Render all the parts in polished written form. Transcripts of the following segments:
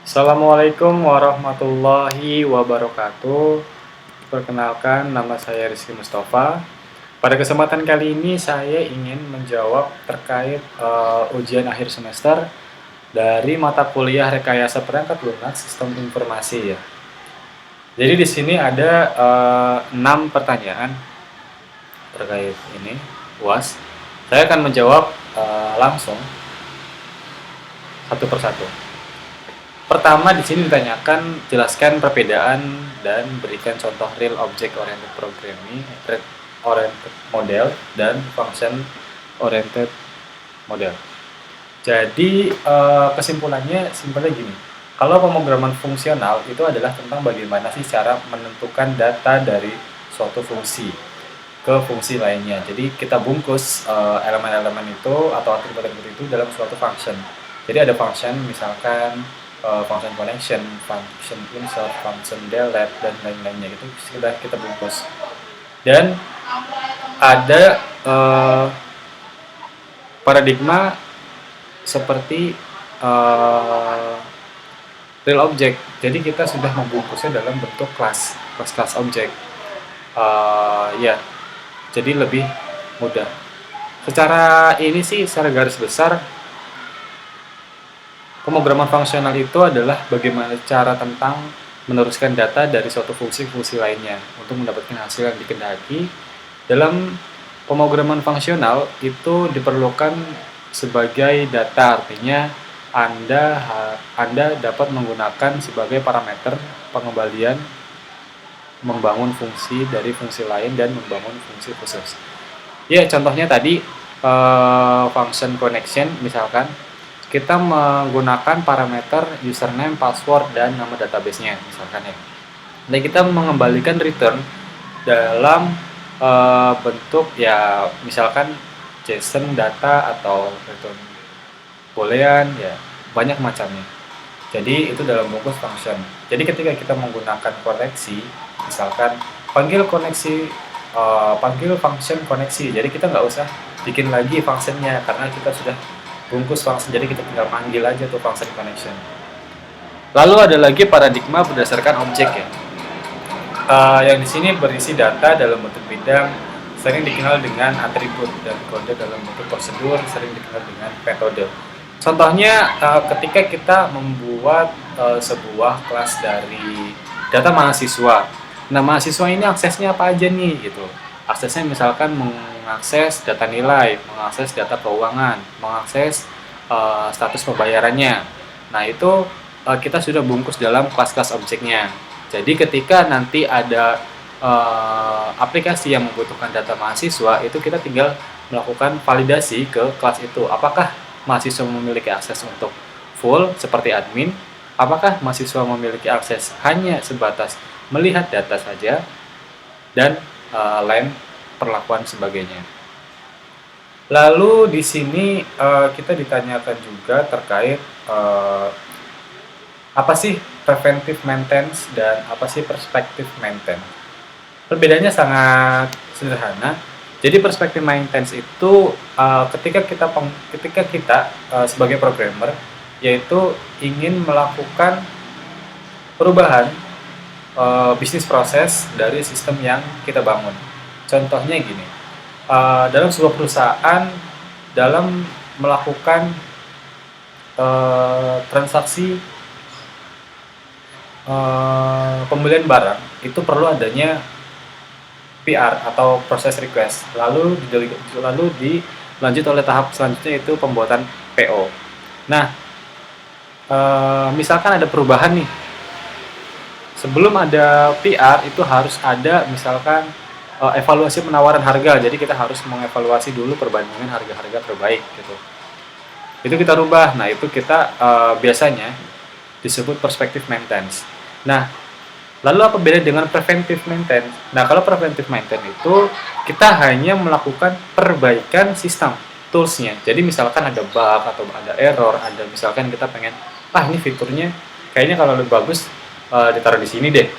Assalamualaikum warahmatullahi wabarakatuh. Perkenalkan, nama saya Rizky Mustafa. Pada kesempatan kali ini saya ingin menjawab terkait ujian akhir semester dari mata kuliah Rekayasa Perangkat Lunak Sistem Informasi ya. Jadi di sini ada 6 pertanyaan terkait ini UAS. Saya akan menjawab langsung satu persatu. Pertama di sini ditanyakan, jelaskan perbedaan dan berikan contoh real object oriented programming, threat oriented model, dan function oriented model. Jadi kesimpulannya simpelnya gini. Kalau pemrograman fungsional itu adalah tentang bagaimana sih cara menentukan data dari suatu fungsi ke fungsi lainnya. Jadi kita bungkus elemen-elemen itu atau atribut-atribut itu dalam suatu function. Jadi ada function misalkan function connection, function insert, function delete, dan lain-lainnya itu sudah kita bungkus. Dan ada paradigma seperti real object. Jadi kita sudah membungkusnya dalam bentuk kelas object. Ya, jadi lebih mudah. Secara ini sih, secara garis besar, pemrograman fungsional itu adalah bagaimana cara tentang meneruskan data dari suatu fungsi ke fungsi lainnya untuk mendapatkan hasil yang dikehendaki. Dalam pemrograman fungsional itu diperlukan sebagai data, artinya Anda dapat menggunakan sebagai parameter pengembalian membangun fungsi dari fungsi lain dan membangun fungsi khusus. Ya, contohnya tadi function connection misalkan kita menggunakan parameter username, password, dan nama database-nya misalkan ya. Dan kita mengembalikan return dalam bentuk ya misalkan JSON data atau return boolean ya, banyak macamnya. Jadi itu dalam bungkus function. Jadi ketika kita menggunakan koneksi, misalkan panggil function koneksi. Jadi kita nggak usah bikin lagi functionnya karena kita sudah bungkus function, jadi kita tinggal panggil aja tuh function connection. Lalu ada lagi paradigma berdasarkan objek ya. Yang di sini berisi data dalam bentuk bidang, sering dikenal dengan atribut, dan kode dalam bentuk prosedur, sering dikenal dengan metode. Contohnya ketika kita membuat sebuah kelas dari data mahasiswa. Nah, mahasiswa ini aksesnya apa aja nih gitu. Aksesnya misalkan mengakses data nilai, mengakses data keuangan, mengakses status pembayarannya. Nah, itu kita sudah bungkus dalam kelas-kelas objeknya. Jadi ketika nanti ada aplikasi yang membutuhkan data mahasiswa, itu kita tinggal melakukan validasi ke kelas itu. Apakah mahasiswa memiliki akses untuk full seperti admin? Apakah mahasiswa memiliki akses hanya sebatas melihat data saja? Dan lain perlakuan sebagainya. Lalu di sini kita ditanyakan juga terkait apa sih preventive maintenance dan apa sih perspective maintenance. Perbedaannya sangat sederhana. Jadi perspective maintenance itu ketika kita sebagai programmer yaitu ingin melakukan perubahan bisnis proses dari sistem yang kita bangun. Contohnya gini, dalam sebuah perusahaan dalam melakukan transaksi pembelian barang itu perlu adanya PR atau process request, lalu dilanjut oleh tahap selanjutnya itu pembuatan PO. Nah, misalkan ada perubahan nih. Sebelum ada PR itu harus ada misalkan evaluasi penawaran harga. Jadi kita harus mengevaluasi dulu perbandingan harga-harga terbaik gitu. Itu kita rubah. Nah, itu kita biasanya disebut perspective maintenance. Nah, lalu apa beda dengan preventive maintenance? Nah, kalau preventive maintenance itu kita hanya melakukan perbaikan sistem toolsnya. Jadi misalkan ada bug atau ada error, ada misalkan kita pengen ini fiturnya kayaknya kalau lebih bagus ditaruh di sini deh,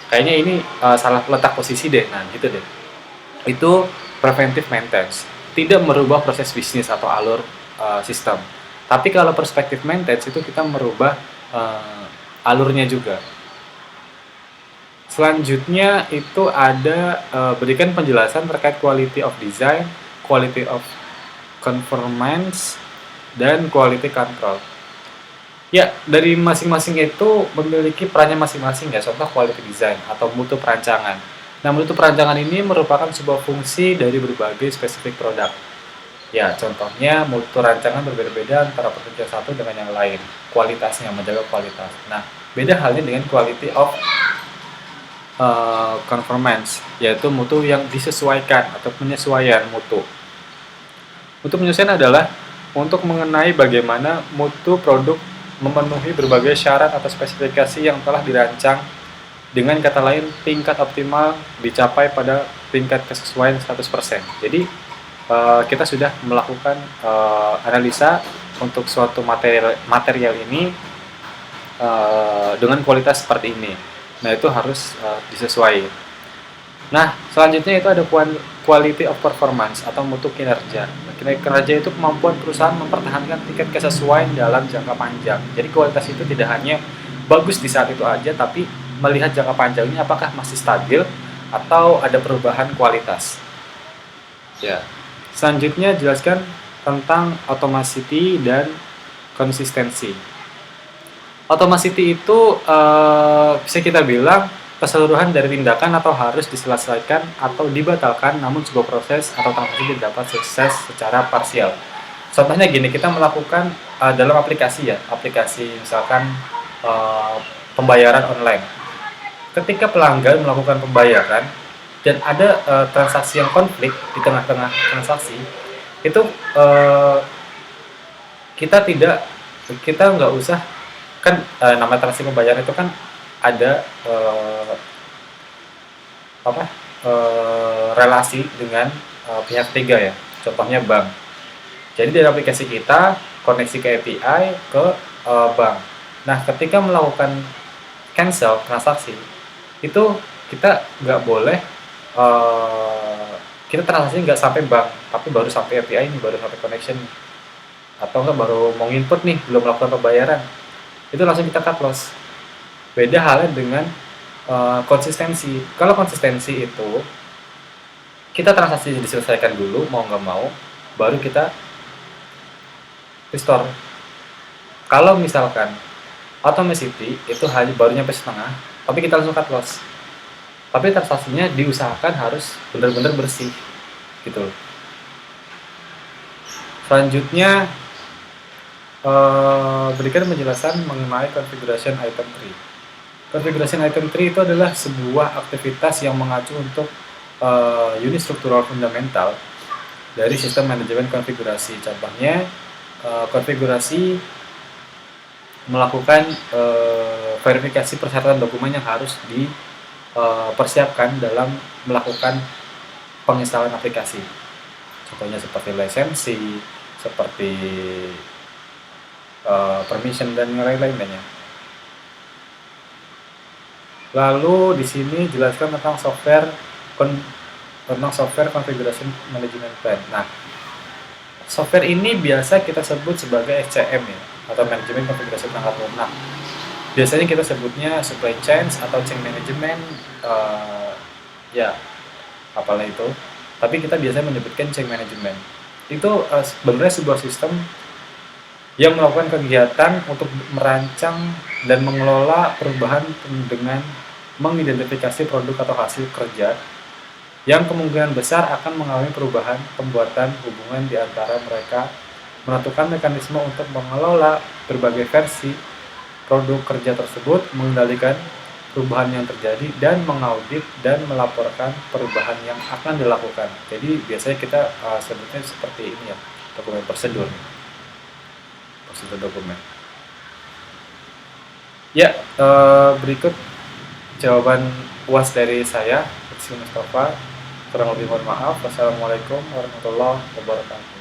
kayaknya ini salah letak posisi deh, nah gitu deh. Itu preventive maintenance, tidak merubah proses bisnis atau alur sistem. Tapi kalau perspective maintenance itu kita merubah alurnya juga. Selanjutnya itu ada berikan penjelasan terkait quality of design, quality of conformance, dan quality control. Ya, dari masing-masing itu memiliki perannya masing-masing ya. Contoh quality design atau mutu perancangan. Nah, mutu perancangan ini merupakan sebuah fungsi dari berbagai spesifik produk. Ya, contohnya mutu rancangan berbeda-beda antara produk yang satu dengan yang lain. Kualitasnya, menjaga kualitas. Nah, beda halnya dengan quality of conformance, yaitu mutu yang disesuaikan atau penyesuaian mutu. Mutu penyesuaian adalah untuk mengenai bagaimana mutu produk memenuhi berbagai syarat atau spesifikasi yang telah dirancang. Dengan kata lain, tingkat optimal dicapai pada tingkat kesesuaian 100%. Jadi, kita sudah melakukan analisa untuk suatu material ini dengan kualitas seperti ini. Nah, itu harus disesuaikan. Nah, selanjutnya itu ada quality of performance atau mutu kinerja. Kinerja itu kemampuan perusahaan mempertahankan tingkat kesesuaian dalam jangka panjang. Jadi kualitas itu tidak hanya bagus di saat itu aja, tapi melihat jangka panjangnya apakah masih stabil atau ada perubahan kualitas. Ya. Selanjutnya jelaskan tentang automaticity dan konsistensi. Automaticity itu bisa kita bilang keseluruhan dari tindakan atau harus diselesaikan atau dibatalkan, namun sebuah proses atau transaksi dapat sukses secara parsial. Contohnya gini, kita melakukan dalam aplikasi ya, aplikasi misalkan pembayaran online. Ketika pelanggan melakukan pembayaran dan ada transaksi yang konflik di tengah-tengah transaksi, itu kita nggak usah kan nama transaksi pembayaran itu kan ada relasi dengan pihak ketiga ya, contohnya bank. Jadi dari aplikasi kita koneksi ke API ke bank. Nah, ketika melakukan cancel transaksi itu kita nggak boleh kita transaksi nggak sampai bank, tapi baru sampai API ini, baru sampai connection, atau nggak baru mau input nih, belum melakukan pembayaran, itu langsung kita cut loss. Beda halnya dengan konsistensi. Kalau konsistensi itu kita transaksi diselesaikan dulu, mau nggak mau, baru kita restore. Kalau misalkan automaticity itu hanya baru nyampe setengah, tapi kita langsung cut loss. Tapi transaksinya diusahakan harus benar-benar bersih, gitu. Selanjutnya berikan penjelasan mengenai configuration item tree. Configuration item tree itu adalah sebuah aktivitas yang mengacu untuk unit struktural fundamental dari sistem manajemen konfigurasi. Contohnya, konfigurasi melakukan verifikasi persyaratan dokumen yang harus dipersiapkan dalam melakukan penginstalan aplikasi. Contohnya seperti lisensi, seperti permission dan lain-lainnya. Lalu di sini jelaskan tentang software configuration management plan. Nah, software ini biasa kita sebut sebagai SCM ya, atau manajemen konfigurasi perangkat lunak. Biasanya kita sebutnya supply chain atau chain management, ya apalah itu. Tapi kita biasanya menyebutkan chain management. Itu sebenarnya sebuah sistem yang melakukan kegiatan untuk merancang dan mengelola perubahan dengan mengidentifikasi produk atau hasil kerja yang kemungkinan besar akan mengalami perubahan pembuatan hubungan di antara mereka, menentukan mekanisme untuk mengelola berbagai versi produk kerja tersebut, mengendalikan perubahan yang terjadi, dan mengaudit dan melaporkan perubahan yang akan dilakukan. Jadi biasanya kita sebutnya seperti ini ya, dokumen prosedur dokumen. Ya, berikut jawaban UAS dari saya, Rizky Mustafa. Kurang lebih mohon maaf. Wassalamualaikum warahmatullahi wabarakatuh.